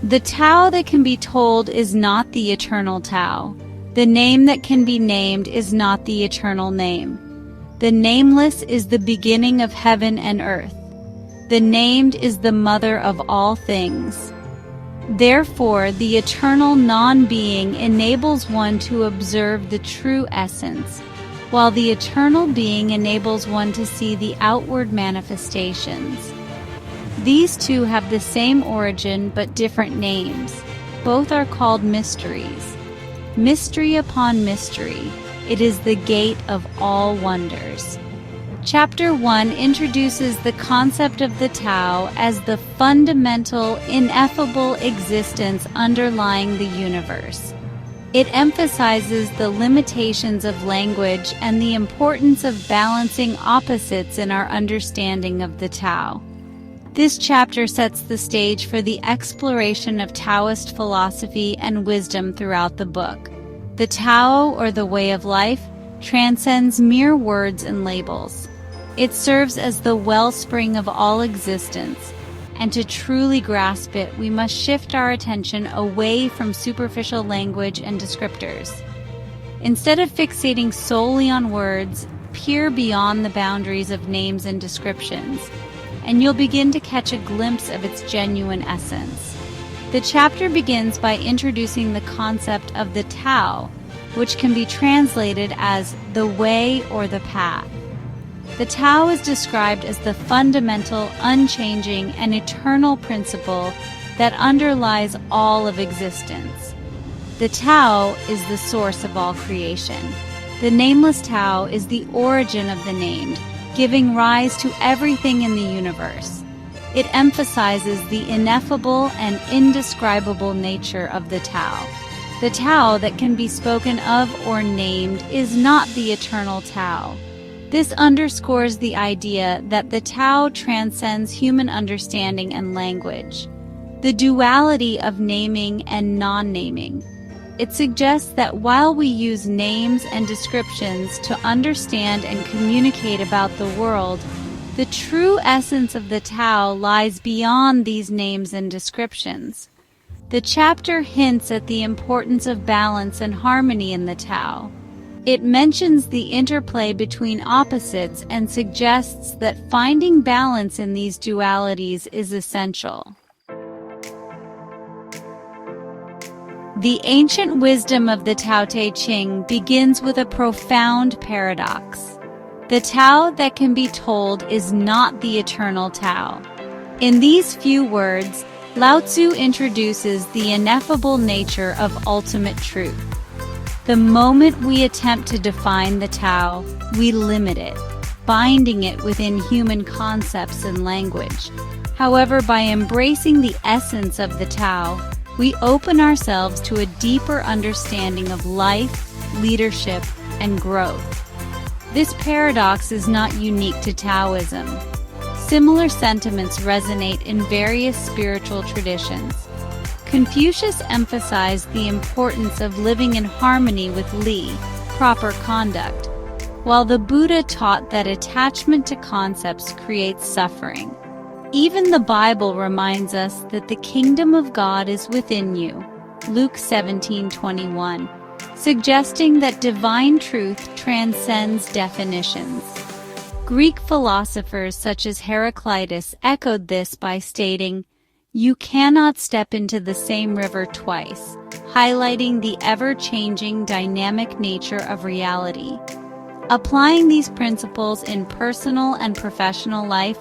The Tao that can be told is not the eternal Tao. The name that can be named is not the eternal name. The nameless is the beginning of heaven and earth. The named is the mother of all things. Therefore, the eternal non-being enables one to observe the true essence, while the eternal being enables one to see the outward manifestations. These two have the same origin but different names. Both are called mysteries. Mystery upon mystery, it is the gate of all wonders. Chapter 1 introduces the concept of the Tao as the fundamental, ineffable existence underlying the universe. It emphasizes the limitations of language and the importance of balancing opposites in our understanding of the Tao. This chapter sets the stage for the exploration of Taoist philosophy and wisdom throughout the book. The Tao, or the way of life, transcends mere words and labels. It serves as the wellspring of all existence, and to truly grasp it, we must shift our attention away from superficial language and descriptors. Instead of fixating solely on words, peer beyond the boundaries of names and descriptions, and you'll begin to catch a glimpse of its genuine essence. The chapter begins by introducing the concept of the Tao, which can be translated as the way or the path. The Tao is described as the fundamental, unchanging, and eternal principle that underlies all of existence. The Tao is the source of all creation. The nameless Tao is the origin of the named, giving rise to everything in the universe. It emphasizes the ineffable and indescribable nature of the Tao. The Tao that can be spoken of or named is not the eternal Tao. This underscores the idea that the Tao transcends human understanding and language, the duality of naming and non-naming. It suggests that while we use names and descriptions to understand and communicate about the world, the true essence of the Tao lies beyond these names and descriptions. The chapter hints at the importance of balance and harmony in the Tao. It mentions the interplay between opposites and suggests that finding balance in these dualities is essential. The ancient wisdom of the Tao Te Ching begins with a profound paradox. The Tao that can be told is not the eternal Tao. In these few words, Lao Tzu introduces the ineffable nature of ultimate truth. The moment we attempt to define the Tao, we limit it, binding it within human concepts and language. However, by embracing the essence of the Tao, we open ourselves to a deeper understanding of life, leadership, and growth. This paradox is not unique to Taoism. Similar sentiments resonate in various spiritual traditions. Confucius emphasized the importance of living in harmony with Li, proper conduct, while the Buddha taught that attachment to concepts creates suffering. Even the Bible reminds us that the kingdom of God is within you, Luke 17:21, suggesting that divine truth transcends definitions. Greek philosophers such as Heraclitus echoed this by stating, "You cannot step into the same river twice," highlighting the ever-changing dynamic nature of reality. Applying these principles in personal and professional life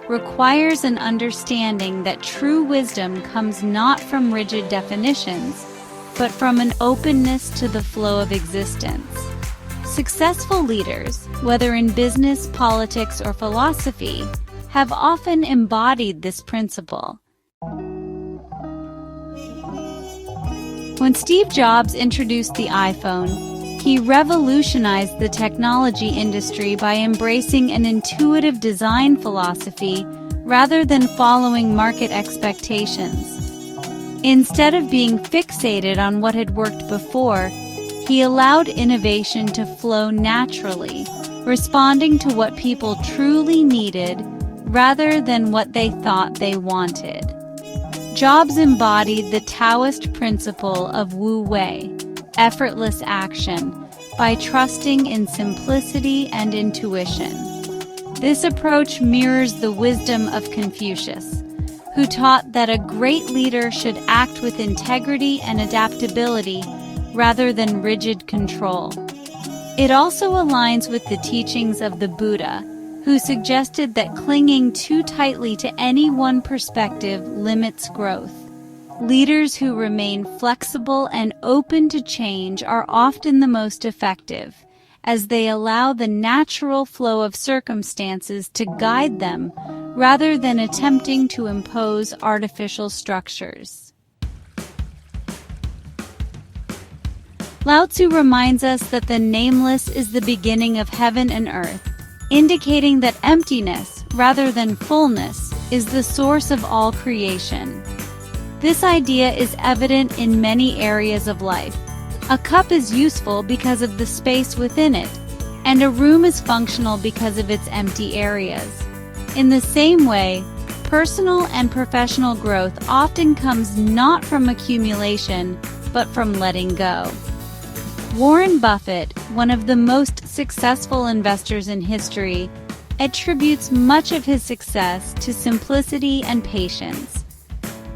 requires an understanding that true wisdom comes not from rigid definitions, but from an openness to the flow of existence. Successful leaders, whether in business, politics, or philosophy, have often embodied this principle. When Steve Jobs introduced the iPhone, he revolutionized the technology industry by embracing an intuitive design philosophy rather than following market expectations. Instead of being fixated on what had worked before, he allowed innovation to flow naturally, responding to what people truly needed rather than what they thought they wanted. Jobs embodied the Taoist principle of Wu Wei, effortless action, by trusting in simplicity and intuition. This approach mirrors the wisdom of Confucius, who taught that a great leader should act with integrity and adaptability rather than rigid control. It also aligns with the teachings of the Buddha, who suggested that clinging too tightly to any one perspective limits growth. Leaders who remain flexible and open to change are often the most effective, as they allow the natural flow of circumstances to guide them rather than attempting to impose artificial structures. Lao Tzu reminds us that the nameless is the beginning of heaven and earth, indicating that emptiness, rather than fullness, is the source of all creation. This idea is evident in many areas of life. A cup is useful because of the space within it, and a room is functional because of its empty areas. In the same way, personal and professional growth often comes not from accumulation, but from letting go. Warren Buffett, one of the most successful investors in history, attributes much of his success to simplicity and patience.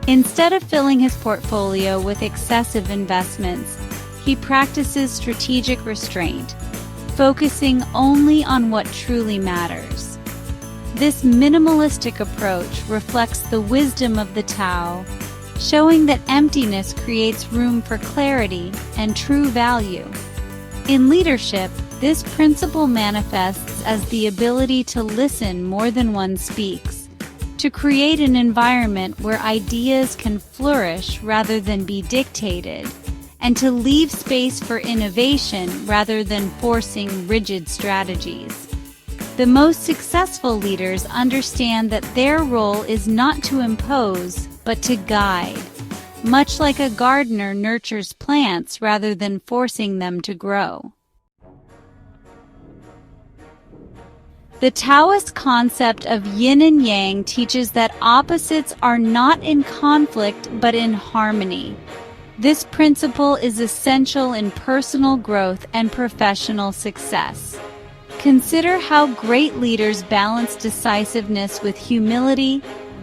Instead of filling his portfolio with excessive investments, he practices strategic restraint, focusing only on what truly matters. This minimalistic approach reflects the wisdom of the Tao, showing that emptiness creates room for clarity and true value. In leadership, this principle manifests as the ability to listen more than one speaks, to create an environment where ideas can flourish rather than be dictated, and to leave space for innovation rather than forcing rigid strategies. The most successful leaders understand that their role is not to impose, but to guide, much like a gardener nurtures plants rather than forcing them to grow. The Taoist concept of yin and yang teaches that opposites are not in conflict but in harmony. This principle is essential in personal growth and professional success. Consider how great leaders balance decisiveness with humility,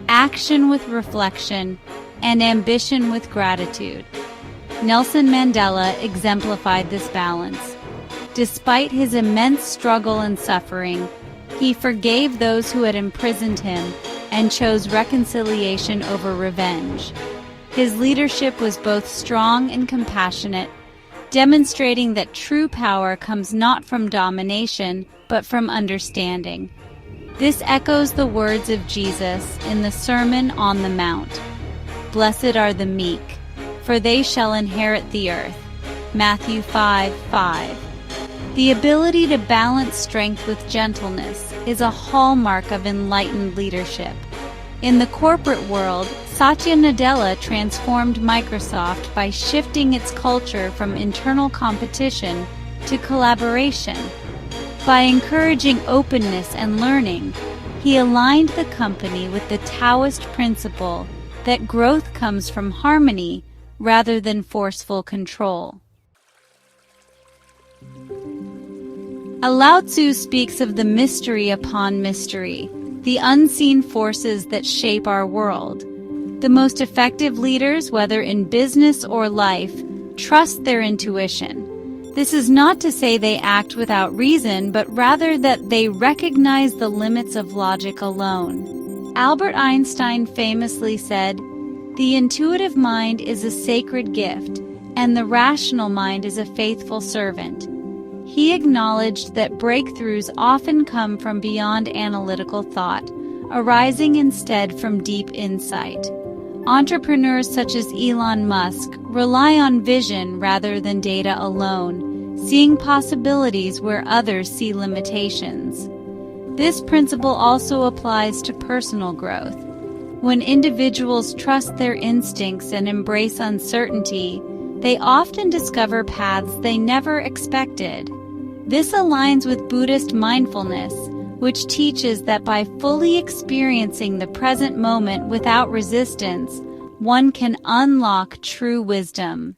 action with reflection, and ambition with gratitude. Nelson Mandela exemplified this balance. Despite his immense struggle and suffering, he forgave those who had imprisoned him and chose reconciliation over revenge. His leadership was both strong and compassionate, demonstrating that true power comes not from domination, but from understanding. This echoes the words of Jesus in the Sermon on the Mount. "Blessed are the meek, for they shall inherit the earth." Matthew 5:5. The ability to balance strength with gentleness is a hallmark of enlightened leadership. In the corporate world, Satya Nadella transformed Microsoft by shifting its culture from internal competition to collaboration. By encouraging openness and learning, he aligned the company with the Taoist principle that growth comes from harmony rather than forceful control. Lao Tzu speaks of the mystery upon mystery, the unseen forces that shape our world. The most effective leaders, whether in business or life, trust their intuition. This is not to say they act without reason, but rather that they recognize the limits of logic alone. Albert Einstein famously said, "The intuitive mind is a sacred gift, and the rational mind is a faithful servant." He acknowledged that breakthroughs often come from beyond analytical thought, arising instead from deep insight. Entrepreneurs such as Elon Musk rely on vision rather than data alone, seeing possibilities where others see limitations. This principle also applies to personal growth. When individuals trust their instincts and embrace uncertainty, they often discover paths they never expected. This aligns with Buddhist mindfulness, which teaches that by fully experiencing the present moment without resistance, one can unlock true wisdom.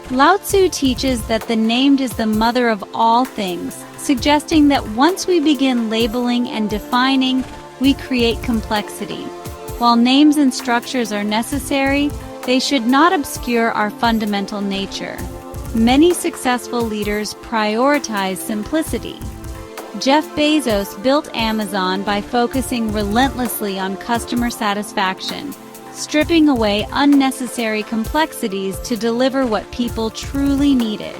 Lao Tzu teaches that the named is the mother of all things, suggesting that once we begin labeling and defining, we create complexity. While names and structures are necessary, they should not obscure our fundamental nature. Many successful leaders prioritize simplicity. Jeff Bezos built Amazon by focusing relentlessly on customer satisfaction, stripping away unnecessary complexities to deliver what people truly needed.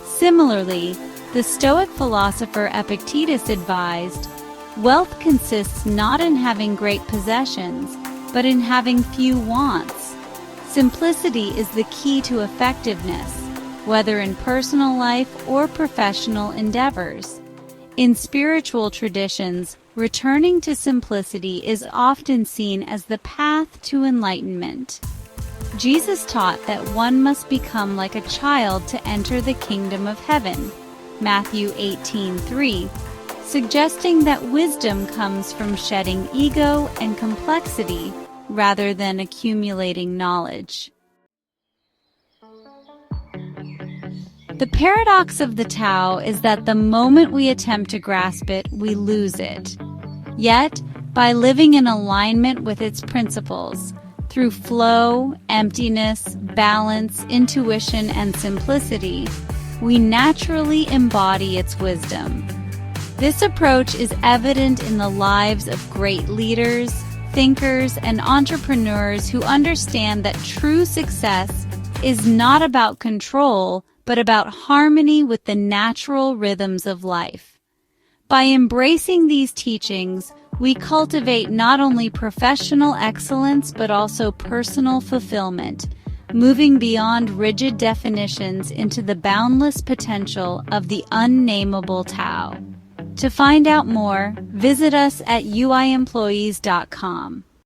Similarly, the Stoic philosopher Epictetus advised, "Wealth consists not in having great possessions, but in having few wants." Simplicity is the key to effectiveness, whether in personal life or professional endeavors. In spiritual traditions, returning to simplicity is often seen as the path to enlightenment. Jesus taught that one must become like a child to enter the kingdom of heaven, Matthew 18:3, suggesting that wisdom comes from shedding ego and complexity rather than accumulating knowledge. The paradox of the Tao is that the moment we attempt to grasp it, we lose it. Yet, by living in alignment with its principles, through flow, emptiness, balance, intuition, and simplicity, we naturally embody its wisdom. This approach is evident in the lives of great leaders, thinkers, and entrepreneurs who understand that true success is not about control, but about harmony with the natural rhythms of life. By embracing these teachings, we cultivate not only professional excellence but also personal fulfillment, moving beyond rigid definitions into the boundless potential of the unnameable Tao. To find out more, visit us at uiemployees.com.